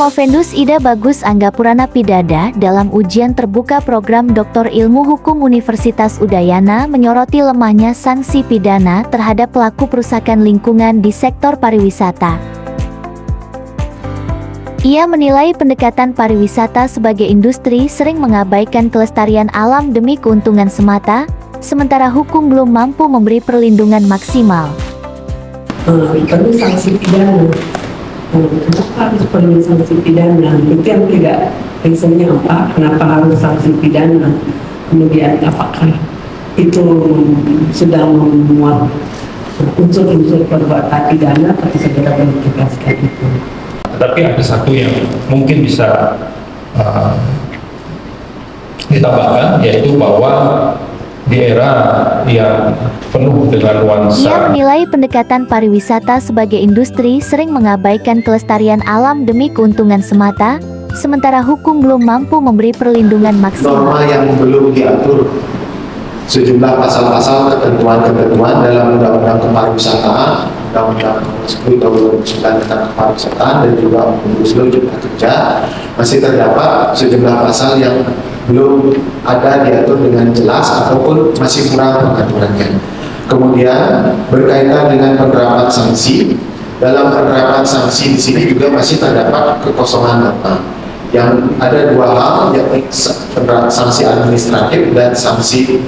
Promovendus Ida Bagus Anggapurana Pidada dalam ujian terbuka program Doktor Ilmu Hukum Universitas Udayana menyoroti lemahnya sanksi pidana terhadap pelaku perusakan lingkungan di sektor pariwisata. Ia menilai pendekatan pariwisata sebagai industri sering mengabaikan kelestarian alam demi keuntungan semata, sementara hukum belum mampu memberi perlindungan maksimal. Perlu sanksi pidana. Kenapa harus perlu sanksi pidana? Itu yang tidak reasonnya apa? Kenapa harus sanksi pidana? Kemudian apakah itu sudah memuat unsur-unsur perbuatan pidana atau segera ditegaskan itu? Tapi ada satu yang mungkin bisa ditambahkan, yaitu bahwa di era yang penuh dengan nuansa. Ia menilai pendekatan pariwisata sebagai industri sering mengabaikan kelestarian alam demi keuntungan semata, sementara hukum belum mampu memberi perlindungan maksimal. Norma yang belum diatur, sejumlah pasal-pasal ketentuan-ketentuan dalam Undang-Undang Kepariwisataan, Undang-Undang 10 Tahun 2009 tentang kepariwisataan dan juga Omnibus Law Cipta Kerja, masih terdapat sejumlah pasal yang belum ada diatur dengan jelas ataupun masih kurang pengaturannya. Kemudian berkaitan dengan penerapan sanksi, dalam penerapan sanksi di sini juga masih terdapat kekosongan norma. Yang ada dua hal, yakni sanksi administratif dan sanksi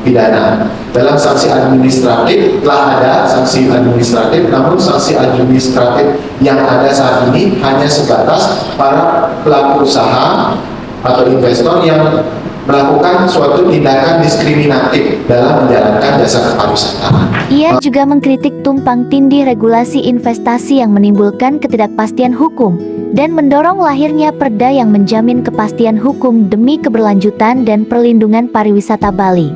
pidana. Dalam sanksi administratif telah ada sanksi administratif, namun sanksi administratif yang ada saat ini hanya sebatas para pelaku usaha atau investor yang melakukan suatu tindakan diskriminatif dalam menjalankan jasa kepariwisataan. Ia juga mengkritik tumpang tindih regulasi investasi yang menimbulkan ketidakpastian hukum dan mendorong lahirnya perda yang menjamin kepastian hukum demi keberlanjutan dan perlindungan pariwisata Bali.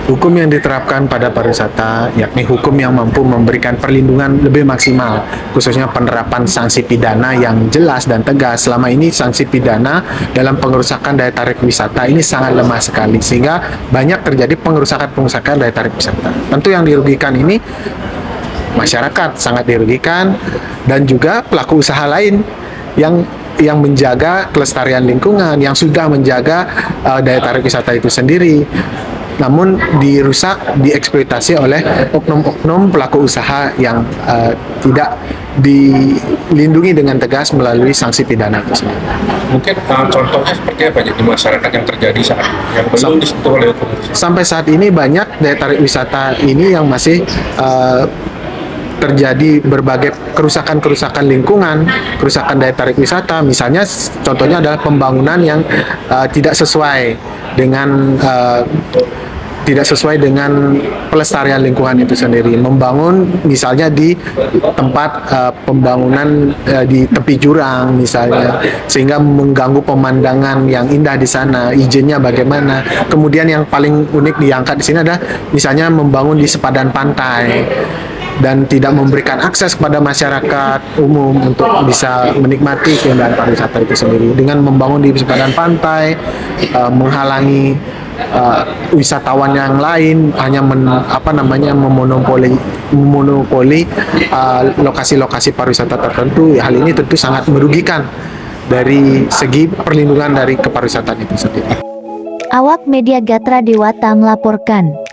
Hukum yang diterapkan pada pariwisata, yakni hukum yang mampu memberikan perlindungan lebih maksimal, khususnya penerapan sanksi pidana yang jelas dan tegas. Selama ini sanksi pidana dalam pengerusakan daya tarik wisata ini sangat lemah sekali, sehingga banyak terjadi pengerusakan daya tarik wisata. Tentu yang dirugikan ini masyarakat, sangat dirugikan, dan juga pelaku usaha lain yang menjaga kelestarian lingkungan, yang sudah menjaga daya tarik wisata itu sendiri, namun dirusak, dieksploitasi oleh oknum-oknum pelaku usaha yang tidak dilindungi dengan tegas melalui sanksi pidana itu sendiri. Mungkin contohnya seperti apa di masyarakat yang terjadi saat ini, yang belum disentuh oleh hukum? Sampai saat ini banyak daya tarik wisata ini yang masih terjadi berbagai kerusakan lingkungan, kerusakan daya tarik wisata. Misalnya contohnya adalah pembangunan yang tidak sesuai dengan pelestarian lingkungan itu sendiri. Membangun misalnya di tempat pembangunan di tepi jurang misalnya, sehingga mengganggu pemandangan yang indah di sana. Izinnya bagaimana? Kemudian yang paling unik diangkat di sini adalah misalnya membangun di sepadan pantai dan tidak memberikan akses kepada masyarakat umum untuk bisa menikmati keindahan pariwisata itu sendiri. Dengan membangun di sepadan pantai, menghalangi wisatawan yang lain, hanya memonopoli lokasi-lokasi pariwisata tertentu. Hal ini tentu sangat merugikan dari segi perlindungan dari kepariwisataan itu sendiri. Awak Media Gatra Dewata melaporkan.